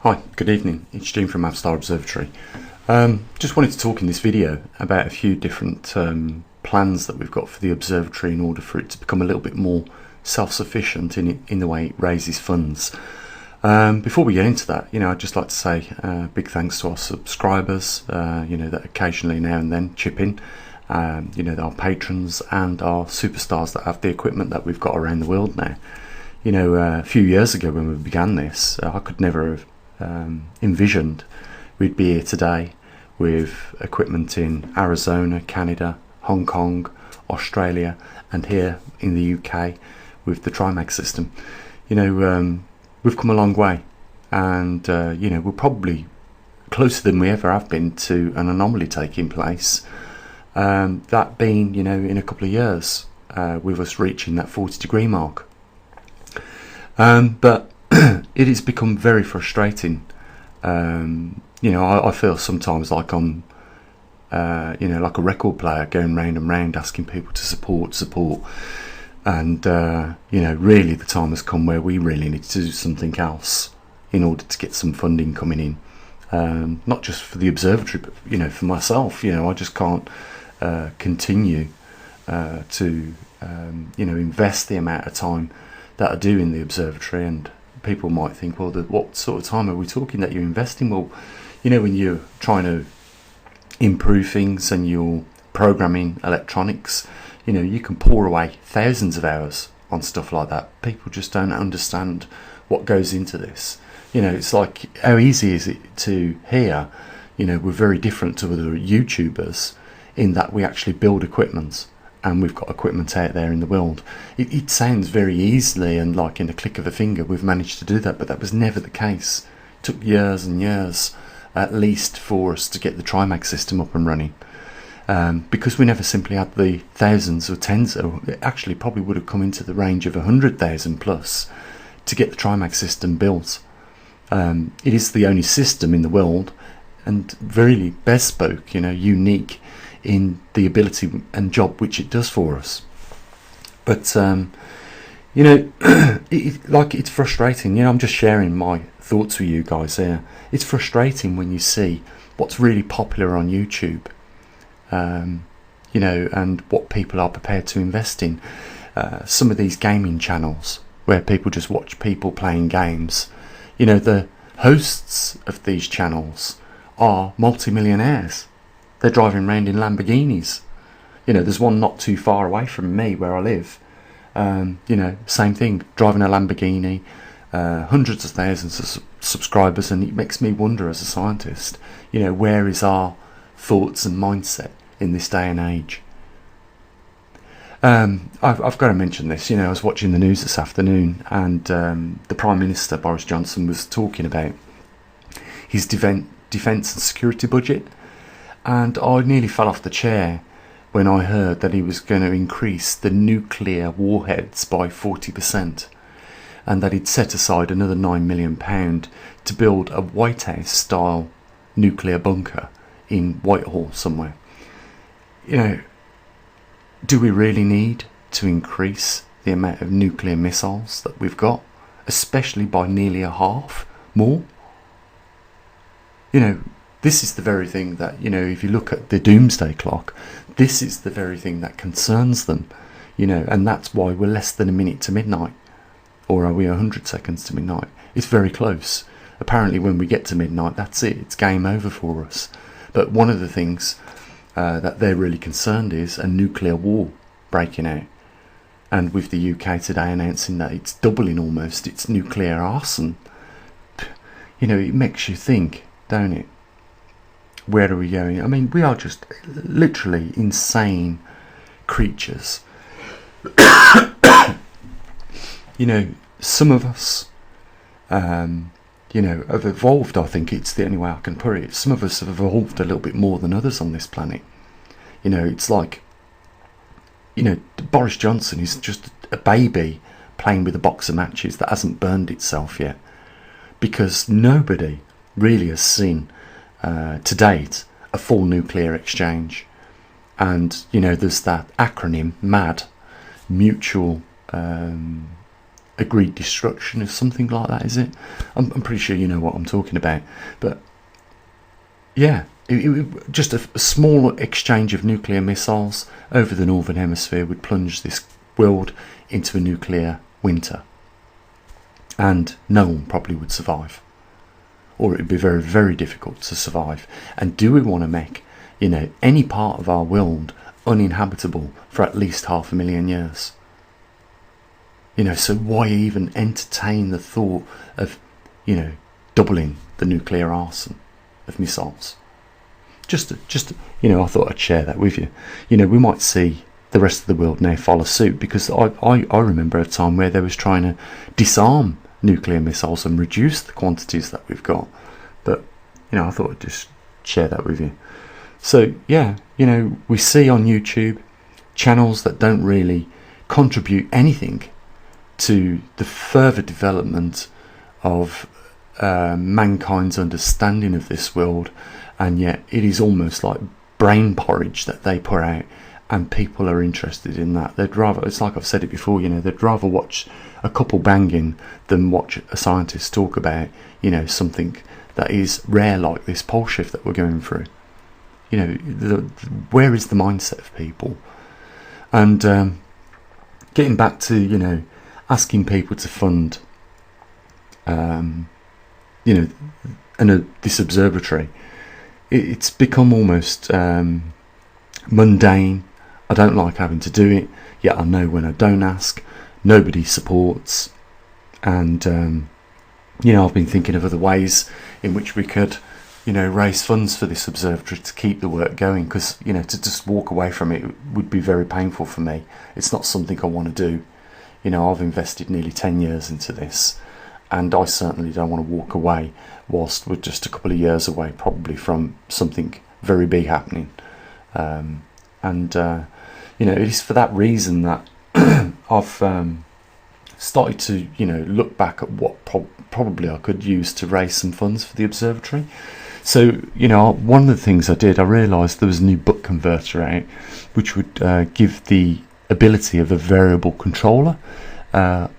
Hi, good evening. It's Gene from maverickstar Observatory. Just wanted to talk in this video about a few different plans that we've got for the observatory in order for it to become a little bit more self-sufficient in the way it raises funds. Before we get into that, I'd just like to say big thanks to our subscribers, that occasionally now and then chip in, our patrons and our superstars that have the equipment that we've got around the world now. A few years ago when we began this, I could never have envisioned we'd be here today with equipment in Arizona, Canada, Hong Kong, Australia, and here in the UK with the Trimag system. We've come a long way, and we're probably closer than we ever have been to an anomaly taking place, that being in a couple of years, with us reaching that 40-degree mark. But it has become very frustrating. I feel sometimes like I'm like a record player going round and round asking people to support, and really the time has come where we really need to do something else in order to get some funding coming in, not just for the observatory but for myself. I just can't continue to invest the amount of time that I do in the observatory. And people might think, well, what sort of time are we talking that you're investing? Well, when you're trying to improve things and you're programming electronics, you can pour away thousands of hours on stuff like that. People just don't understand what goes into this. It's like, how easy is it to hear, we're very different to other YouTubers in that we actually build equipment, and we've got equipment out there in the world. It sounds very easily and like in a click of a finger we've managed to do that, but that was never the case. It took years and years at least for us to get the Trimag system up and running, because we never simply had the thousands or tens, or it actually probably would have come into the range of 100,000 plus to get the Trimag system built. It is the only system in the world, and very bespoke, unique in the ability and job which it does for us. But it's frustrating. I'm just sharing my thoughts with you guys here. It's frustrating when you see what's really popular on YouTube, and what people are prepared to invest in. Some of these gaming channels where people just watch people playing games. The hosts of these channels are multi-millionaires. They're driving around in Lamborghinis. There's one not too far away from me where I live. Same thing, driving a Lamborghini, hundreds of thousands of subscribers, and it makes me wonder as a scientist, where is our thoughts and mindset in this day and age? I've got to mention this. I was watching the news this afternoon, and the Prime Minister, Boris Johnson, was talking about his defence and security budget. And I nearly fell off the chair when I heard that he was going to increase the nuclear warheads by 40%, and that he'd set aside another £9 million to build a White House style nuclear bunker in Whitehall somewhere. Do we really need to increase the amount of nuclear missiles that we've got, especially by nearly a half more? This is the very thing that, if you look at the doomsday clock, this is the very thing that concerns them, and that's why we're less than a minute to midnight. Or are we 100 seconds to midnight? It's very close. Apparently when we get to midnight, that's it. It's game over for us. But one of the things that they're really concerned is a nuclear war breaking out. And with the UK today announcing that it's doubling almost its nuclear arsenal, it makes you think, don't it? Where are we going? I mean, we are just literally insane creatures. Some of us, have evolved. I think it's the only way I can put it. Some of us have evolved a little bit more than others on this planet. It's like, Boris Johnson is just a baby playing with a box of matches that hasn't burned itself yet, because nobody really has seen to date a full nuclear exchange. And there's that acronym MAD, mutual agreed destruction or something like that, is it? I'm pretty sure you know what I'm talking about. But yeah, just a small exchange of nuclear missiles over the northern hemisphere would plunge this world into a nuclear winter, and no one probably would survive, or it would be very, very difficult to survive. And do we want to make, any part of our world uninhabitable for at least 500,000 years? So why even entertain the thought of, doubling the nuclear arsenal of missiles? Just, I thought I'd share that with you. We might see the rest of the world now follow suit, because I remember a time where they was trying to disarm nuclear missiles and reduce the quantities that we've got. But, I thought I'd just share that with you. So, yeah, we see on YouTube channels that don't really contribute anything to the further development of mankind's understanding of this world, and yet it is almost like brain porridge that they put out, and people are interested in that. They'd rather, it's like I've said it before, they'd rather watch a couple banging than watch a scientist talk about, something that is rare, like this pole shift that we're going through. Where is the mindset of people? And getting back to, asking people to fund, this observatory, it's become almost mundane. I don't like having to do it, yet I know when I don't ask, nobody supports. And I've been thinking of other ways in which we could, raise funds for this observatory to keep the work going, because to just walk away from it would be very painful for me. It's not something I want to do. I've invested nearly 10 years into this, and I certainly don't want to walk away whilst we're just a couple of years away probably from something very big happening. It is for that reason that I've started to look back at what probably I could use to raise some funds for the observatory. So one of the things I did, I realised there was a new book converter out which would give the ability of a variable controller to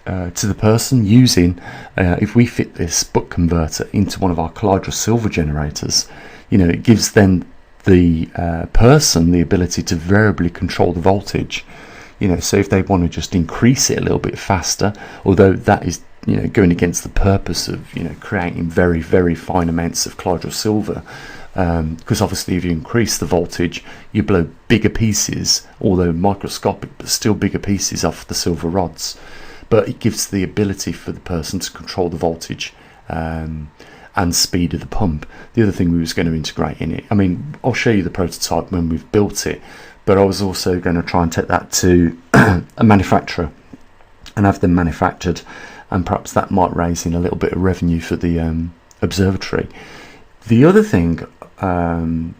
the person using, if we fit this book converter into one of our Calidra silver generators, it gives then the person the ability to variably control the voltage. So if they want to just increase it a little bit faster, although that is going against the purpose of creating very, very fine amounts of Calidra silver, because obviously if you increase the voltage you blow bigger pieces, although microscopic, but still bigger pieces off the silver rods. But it gives the ability for the person to control the voltage and speed of the pump. The other thing we was going to integrate in it, I'll show you the prototype when we've built it, but I was also going to try and take that to a manufacturer and have them manufactured, and perhaps that might raise in a little bit of revenue for the observatory. The other thing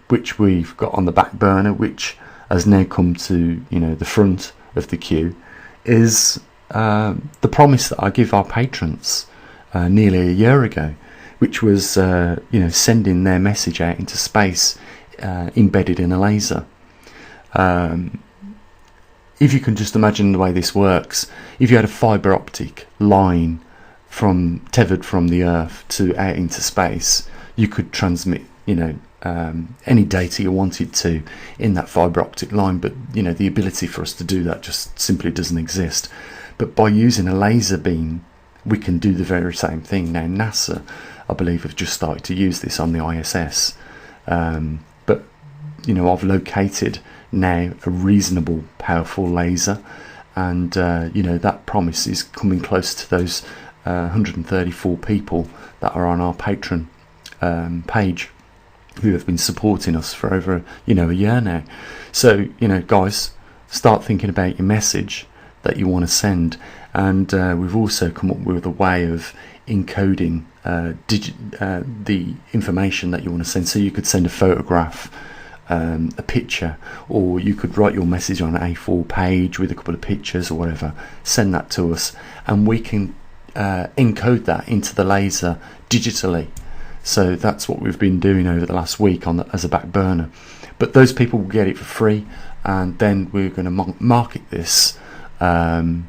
which we've got on the back burner, which has now come to the front of the queue, is the promise that I give our patrons nearly a year ago, which was sending their message out into space embedded in a laser. If you can just imagine the way this works, if you had a fibre optic line tethered from the Earth to out into space, you could transmit any data you wanted to in that fibre optic line, but the ability for us to do that just simply doesn't exist. But by using a laser beam we can do the very same thing. Now NASA, I believe, have just started to use this on the ISS, but I've located now a reasonable powerful laser, and that promise is coming close to those 134 people that are on our Patreon page, who have been supporting us for over a year now. So guys, start thinking about your message that you want to send, and we've also come up with a way of encoding the information that you want to send. So you could send a photograph, a picture, or you could write your message on an A4 page with a couple of pictures or whatever, send that to us, and we can encode that into the laser digitally. So that's what we've been doing over the last week as a back burner. But those people will get it for free, and then we're going to market this on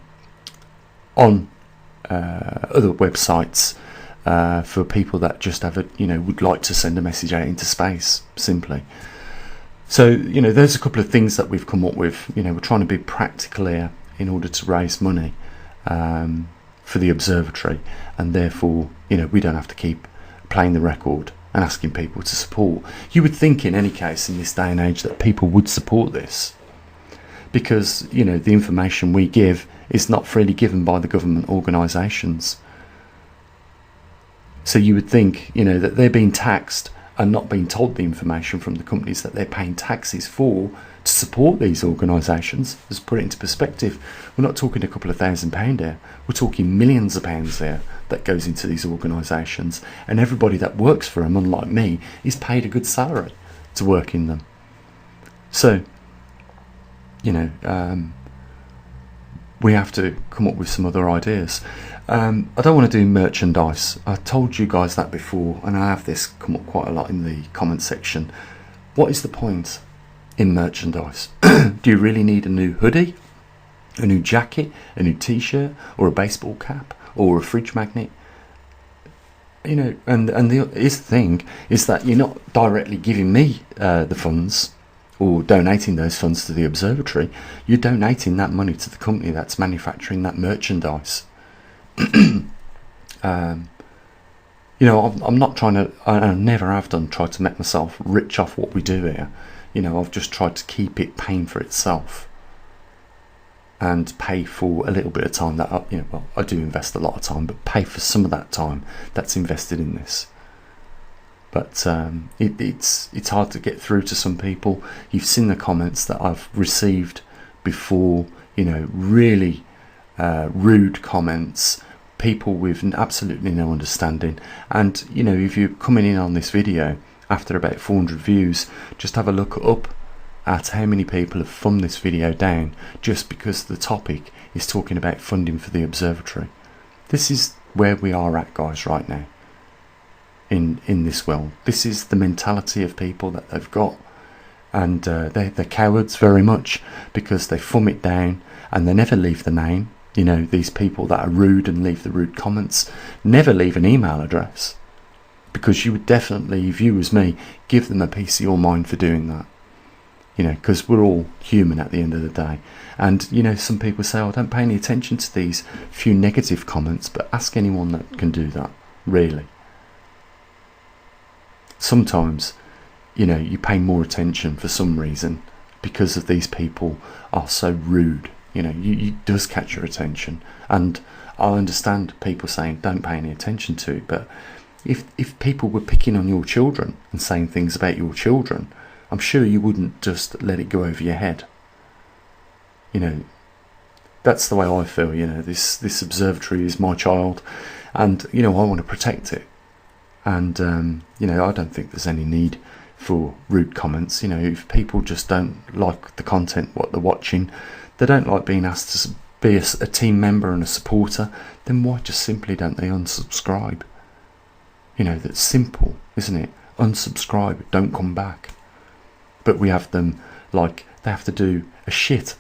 other websites for people that just have a, would like to send a message out into space, simply. So, there's a couple of things that we've come up with. We're trying to be practical here in order to raise money for the observatory, and therefore, we don't have to keep playing the record and asking people to support. You would think, in any case, in this day and age, that people would support this, because, the information we give is not freely given by the government organisations. So you would think, that they're being taxed and not being told the information from the companies that they're paying taxes for to support these organisations. Let's put it into perspective. We're not talking a couple of £1,000 here. We're talking millions of pounds there that goes into these organisations, and everybody that works for them, unlike me, is paid a good salary to work in them. So, we have to come up with some other ideas. I don't want to do merchandise. I told you guys that before, and I have this come up quite a lot in the comment section. What is the point in merchandise? Do you really need a new hoodie, a new jacket, a new t-shirt, or a baseball cap, or a fridge magnet? And the thing is that you're not directly giving me the funds or donating those funds to the observatory. You're donating that money to the company that's manufacturing that merchandise. I'm not trying to, I never have done, tried to make myself rich off what we do here. I've just tried to keep it paying for itself and pay for a little bit of time that I do invest a lot of time, but pay for some of that time that's invested in this. But it's hard to get through to some people. You've seen the comments that I've received before, really rude comments, people with absolutely no understanding. And if you're coming in on this video after about 400 views, just have a look up at how many people have thumbed this video down just because the topic is talking about funding for the observatory. This is where we are at, guys, right now in this world. This is the mentality of people that they've got, and they're cowards very much, because they thumb it down and they never leave the name. These people that are rude and leave the rude comments never leave an email address, because you would definitely, if you was me, give them a piece of your mind for doing that. Because we're all human at the end of the day. And some people say, don't pay any attention to these few negative comments, but ask anyone that can do that, really. Sometimes you pay more attention for some reason, because of these people are so rude. It does catch your attention, and I understand people saying don't pay any attention to it, but if people were picking on your children and saying things about your children, I'm sure you wouldn't just let it go over your head. That's the way I feel. This observatory is my child, and I want to protect it. And I don't think there's any need for rude comments. If people just don't like the content, what they're watching, they don't like being asked to be a team member and a supporter, then why just simply don't they unsubscribe? That's simple, isn't it? Unsubscribe, don't come back. But we have them like they have to do a shit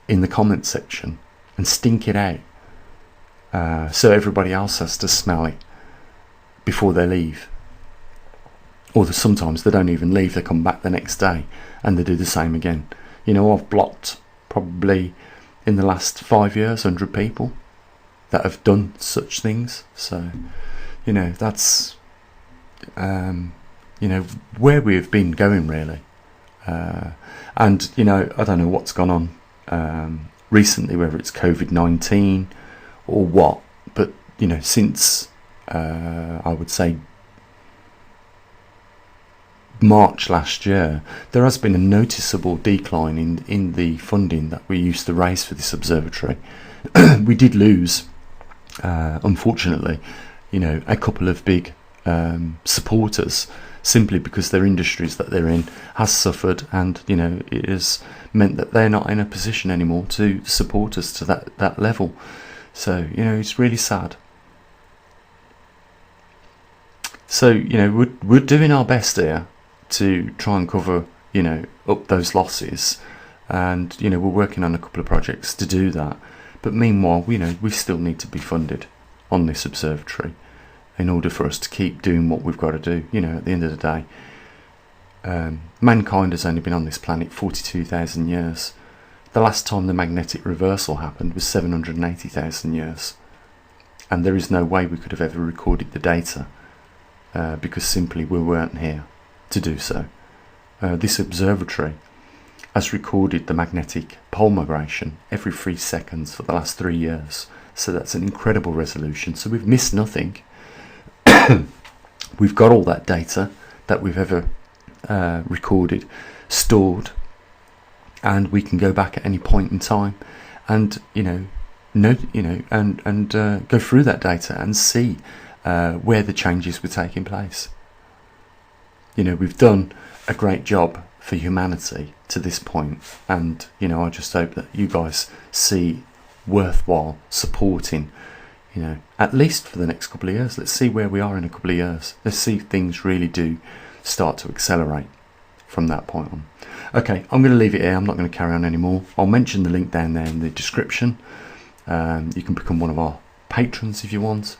in the comment section and stink it out, so everybody else has to smell it before they leave. Or sometimes they don't even leave, they come back the next day and they do the same again. I've blocked probably in the last 5 years 100 people that have done such things. So that's where we've been going, really. And I don't know what's gone on recently, whether it's COVID-19 or what, but since I would say March last year, there has been a noticeable decline in the funding that we used to raise for this observatory. We did lose, unfortunately, a couple of big supporters, simply because their industries that they're in has suffered, and it has meant that they're not in a position anymore to support us to that level. So it's really sad. So we're doing our best here to try and cover up those losses, and we're working on a couple of projects to do that. But meanwhile, we still need to be funded, on this observatory in order for us to keep doing what we've got to do. You know, at the end of the day, mankind has only been on this planet 42,000 years. The last time the magnetic reversal happened was 780,000 years. And there is no way we could have ever recorded the data because simply we weren't here to do so. This observatory has recorded the magnetic pole migration every 3 seconds for the last 3 years. So that's an incredible resolution. So we've missed nothing. We've got all that data that we've ever recorded, stored, and we can go back at any point in time and go through that data and see where the changes were taking place. You know, we've done a great job for humanity to this point, and you know, I just hope that you guys see worthwhile supporting, you know, at least for the next couple of years. Let's see where we are in a couple of years. Let's see if things really do start to accelerate from that point on. Okay, I'm going to leave it here. I'm not going to carry on anymore. I'll mention the link down there in the description. You can become one of our patrons if you want,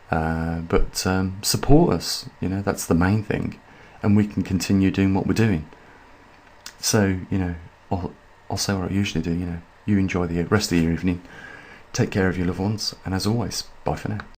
but support us. You know, that's the main thing, and we can continue doing what we're doing. So, you know, I'll say what I usually do. You know, you enjoy the rest of your evening. Take care of your loved ones, and as always, bye for now.